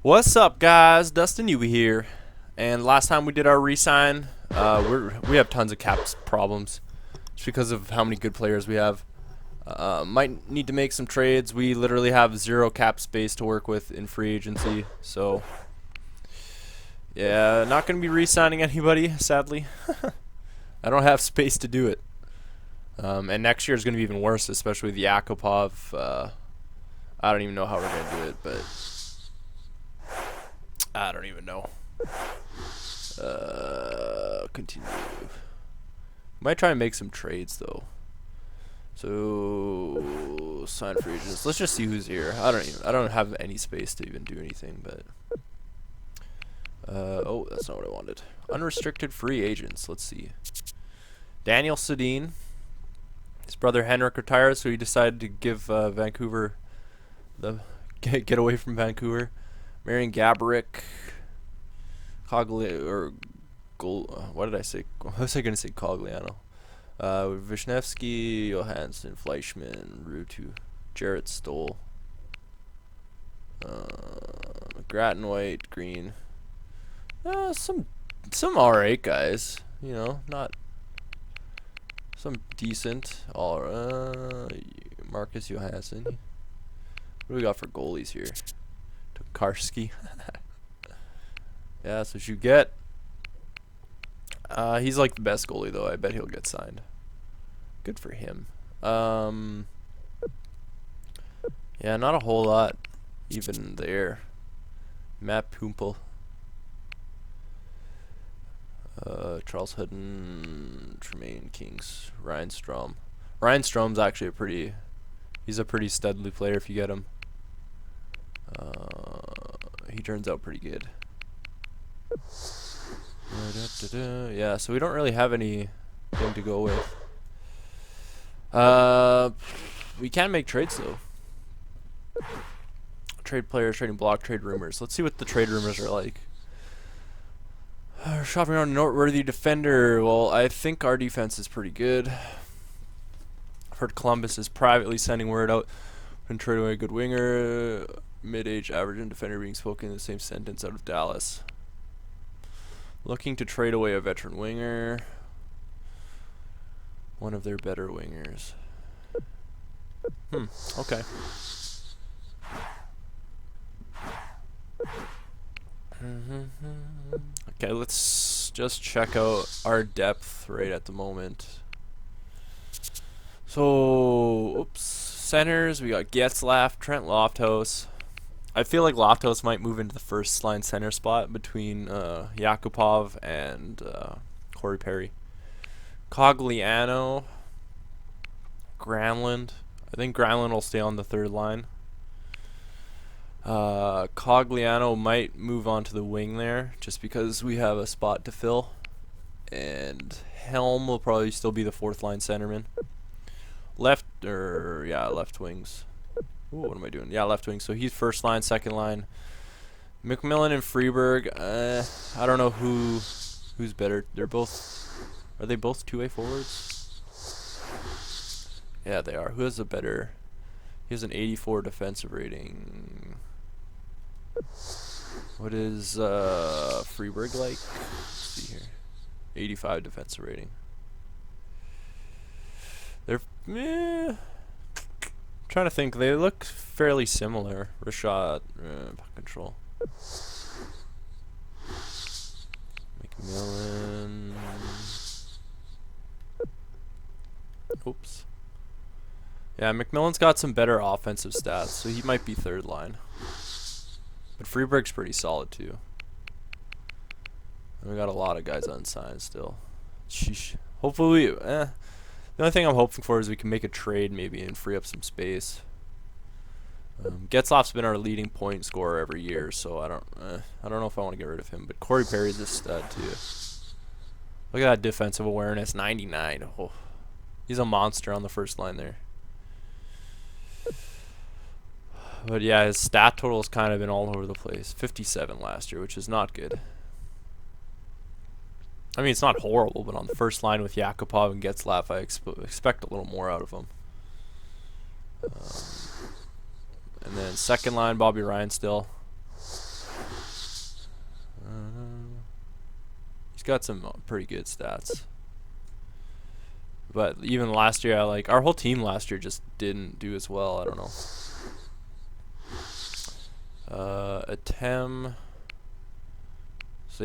What's up, guys? Dustin Yewy here. And last time we did our re-sign, we have tons of caps problems just because of how many good players we have. Might need to make some trades. We literally have zero cap space to work with in free agency, so yeah, not gonna be re-signing anybody, sadly. I don't have space to do it. And next year is gonna be even worse, especially with Yakupov. I don't even know how we're gonna do it, but I don't even know. Continue. Might try and make some trades though. So sign free agents. Let's just see who's here. I don't have any space to even do anything, but oh, that's not what I wanted. Unrestricted free agents. Let's see. Daniel Sedin. His brother Henrik retired, so he decided to give Vancouver the get away from Vancouver. Marian Gaborik, what did I say? What was I going to say? Cogliano. Vishnevsky, Johansson, Fleischman, Rutu, Jarrett Stoll, Grattan White, Green. Some alright guys. You know, not some decent. Marcus Johansson. What do we got for goalies here? Tokarski. Yeah, that's what you get. He's like the best goalie though. I bet he'll get signed. Good for him. Yeah, not a whole lot even there. Matt Pumpel. Charles Hudden, Tremaine Kings, Ryan Strom. Ryan Strom's actually he's a pretty studly player if you get him. He turns out pretty good. Yeah, so we don't really have anything to go with. We can make trades though. Trade players, trading block, trade rumors. Let's see what the trade rumors are like. Shopping around a noteworthy defender. Well, I think our defense is pretty good. I've heard Columbus is privately sending word out and trading away a good winger. Mid-age average and defender being spoken in the same sentence out of Dallas. Looking to trade away a veteran winger. One of their better wingers. Okay. Okay, let's just check out our depth right at the moment. So, oops. Centers, we got Getzlaf, Trent Lofthouse. I feel like Lofthouse might move into the first line center spot between Yakupov and Corey Perry. Cogliano, Granlund. I think Granlund will stay on the third line. Cogliano might move on to the wing there just because we have a spot to fill. And Helm will probably still be the fourth line centerman. Left wings. Ooh, what am I doing? Yeah, left wing. So he's first line, second line. McMillan and Freeberg. I don't know who's better. Are they both two-way forwards? Yeah, they are. Who has a better? He has an 84 defensive rating. What is Freeberg like? Let's see here. 85 defensive rating. They're trying to think. They look fairly similar. Rashad, puck control. McMillan. Oops. Yeah, McMillan's got some better offensive stats, so he might be third line. But Freeberg's pretty solid too. And we got a lot of guys unsigned still. Sheesh. Hopefully, the only thing I'm hoping for is we can make a trade maybe and free up some space. Getzlaf's been our leading point scorer every year, so I don't know if I want to get rid of him. But Corey Perry's a stud too. Look at that defensive awareness, 99. Oh, he's a monster on the first line there. But yeah, his stat total has kind of been all over the place. 57 last year, which is not good. I mean, it's not horrible, but on the first line with Yakupov and Getzlaf, I expect a little more out of him. And then second line, Bobby Ryan still. got some pretty good stats. But even last year, our whole team last year just didn't do as well. I don't know. Atem. So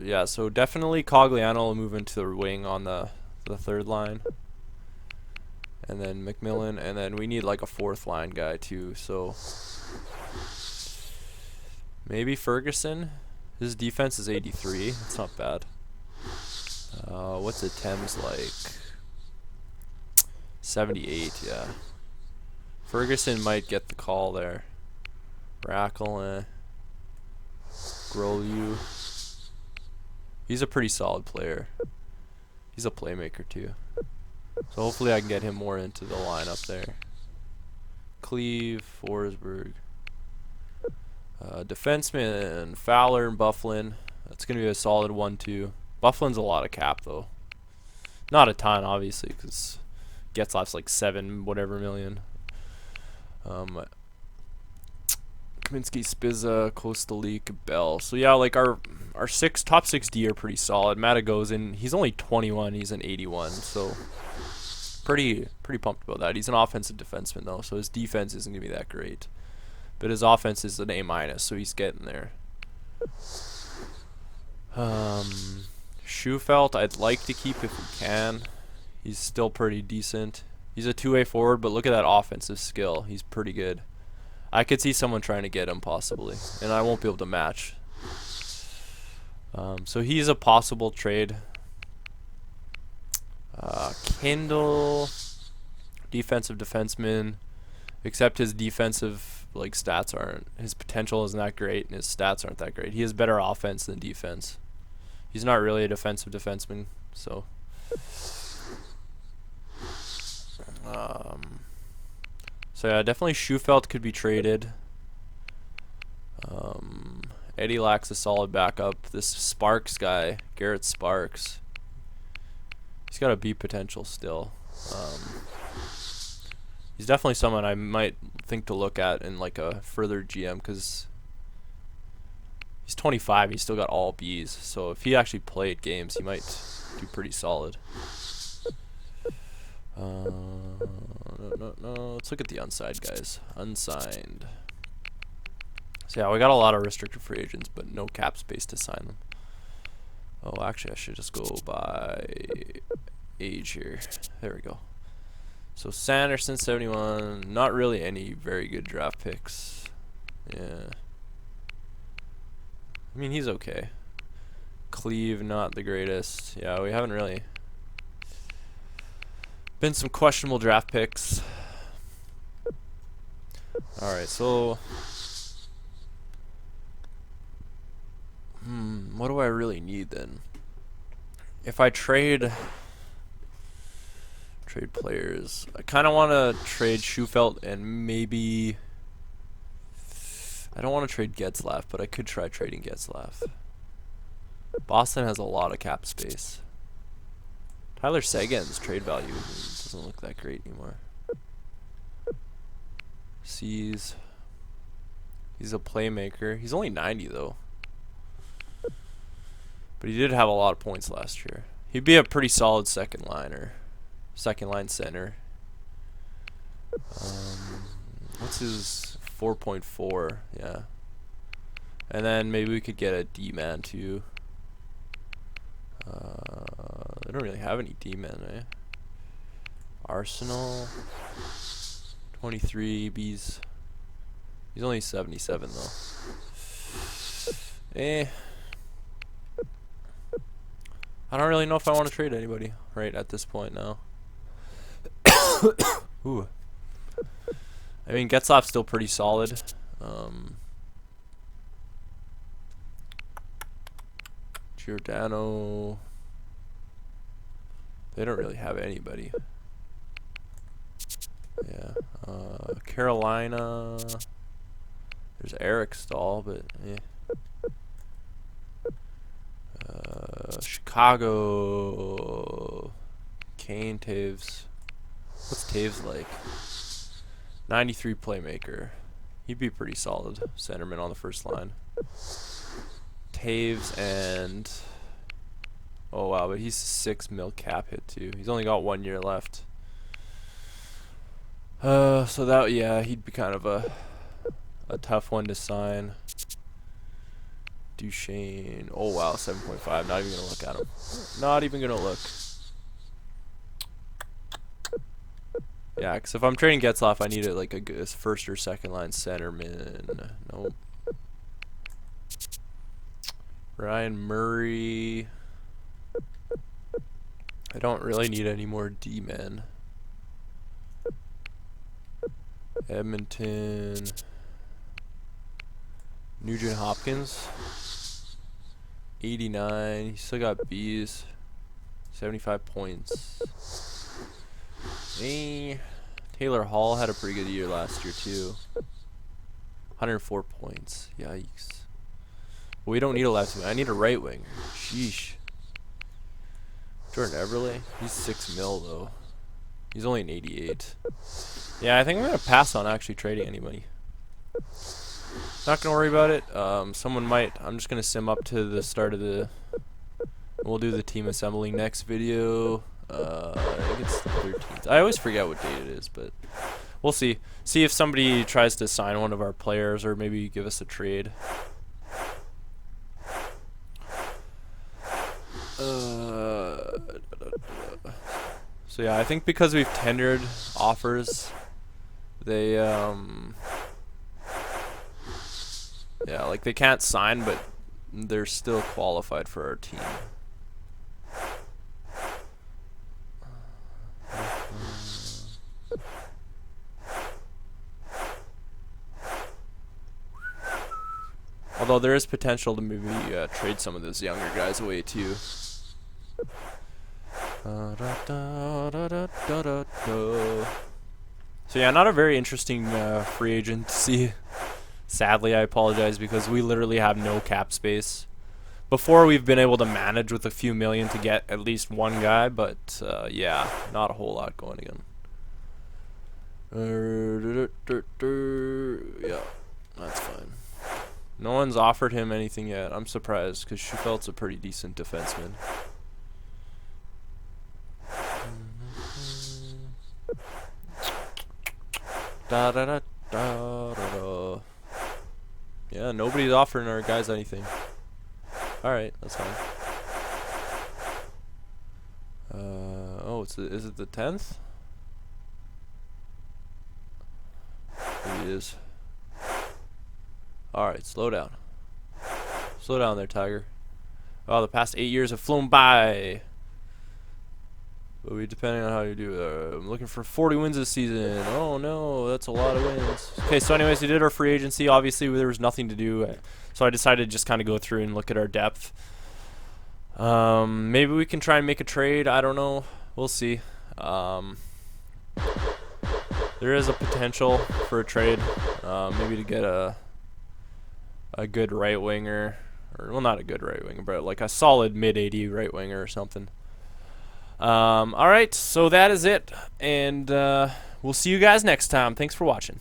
yeah, so definitely Cogliano will move into the wing on the third line. And then McMillan, and then we need like a fourth line guy too. So maybe Ferguson. His defense is 83. That's not bad. What's Atem's like? 78, yeah. Ferguson might get the call there. Rackle, Grolu. He's a pretty solid player. He's a playmaker too. So hopefully I can get him more into the lineup there. Cleve, Forsberg. Defenseman, Fowler and Bufflin. That's going to be a solid 1-2. Bufflin's a lot of cap though. Not a ton obviously because Getzlaf's like 7 whatever million. Kaminsky, Spizza, Kostalik, Bell. So yeah, like our top 6 D are pretty solid. Matagozin, he's only 21, he's an 81, so pretty pumped about that. He's an offensive defenseman though, so his defense isn't gonna be that great. But his offense is an A-, so he's getting there. Schufelt, I'd like to keep if we can. He's still pretty decent. He's a two-way forward, but look at that offensive skill. He's pretty good. I could see someone trying to get him possibly, and I won't be able to match. So he's a possible trade. Kindle, defensive defenseman, except his defensive stats aren't. His potential isn't that great, and his stats aren't that great. He has better offense than defense. He's not really a defensive defenseman, so. So yeah, definitely Schufelt could be traded. Eddie lacks a solid backup. This Sparks guy, Garrett Sparks, he's got a B potential still. He's definitely someone I might think to look at in like a further GM because he's 25. He's still got all Bs. So if he actually played games, he might do pretty solid. No. Let's look at the unsigned guys. Unsigned. So yeah, we got a lot of restricted free agents, but no cap space to sign them. Oh, actually, I should just go by age here. There we go. So Sanderson, 71. Not really any very good draft picks. Yeah. I mean, he's okay. Cleve, not the greatest. Yeah, we haven't really been some questionable draft picks. Alright, so what do I really need then? If I trade players, I kind of want to trade Schufelt and maybe I don't want to trade Getzlaf, but I could try trading Getzlaf. Boston has a lot of cap space. Tyler Seguin's trade value doesn't look that great anymore. He's a playmaker. He's only 90 though. But he did have a lot of points last year. He'd be a pretty solid second line center. What's his 4.4? Yeah. And then maybe we could get a D-man too. They don't really have any D-men, eh? Arsenal, 23 Bs. He's only 77 though. I don't really know if I want to trade anybody right at this point now. Ooh. I mean, Getzlaf's still pretty solid. Giordano. They don't really have anybody. Yeah. Carolina. There's Eric Stahl, but Chicago. Kane, Taves. What's Taves like? 93 playmaker. He'd be pretty solid centerman on the first line. Taves and Oh wow, but he's 6 mil cap hit too. He's only got 1 year left. So that, yeah, he'd be kind of a tough one to sign. Duchesne. Oh wow, 7.5. Not even gonna look at him. Not even gonna look. Yeah, because if I'm trading Getzlaf, I need it like a good first or second line centerman. Nope. Ryan Murray. I don't really need any more D-men. Edmonton. Nugent Hopkins. 89. He still got B's. 75 points. Taylor Hall had a pretty good year last year too. 104 points. Yikes. Well, we don't need a left wing. I need a right winger. Sheesh. Jordan Eberle. He's 6 mil though. He's only an 88. Yeah, I think I'm gonna pass on actually trading anybody. Not gonna worry about it. Someone might. I'm just gonna sim up to the start of the. We'll do the team assembling next video. I think it's the 13th. I always forget what date it is, but we'll see. See if somebody tries to sign one of our players or maybe give us a trade. So yeah, I think because we've tendered offers, they yeah, like they can't sign, but they're still qualified for our team. Although there is potential to maybe trade some of those younger guys away too. So yeah, not a very interesting free agency. Sadly, I apologize because we literally have no cap space. Before, we've been able to manage with a few million to get at least one guy, but yeah, not a whole lot going again. Yeah, that's fine. No one's offered him anything yet. I'm surprised because Schufeld's a pretty decent defenseman. Yeah, nobody's offering our guys anything. Alright, that's fine. Oh, is it the 10th? Maybe it is. Alright, slow down. Slow down there, Tiger. Oh, the past 8 years have flown by. But we, depending on how you do it. I'm looking for 40 wins this season. Oh no, that's a lot of wins. Okay, so anyways, we did our free agency. Obviously, there was nothing to do. So I decided to just kind of go through and look at our depth. Maybe we can try and make a trade. I don't know. We'll see. There is a potential for a trade. Maybe to get a good right winger, or well, not a good right winger, but like a solid mid-80 right winger or something. All right, so that is it, and we'll see you guys next time. Thanks for watching.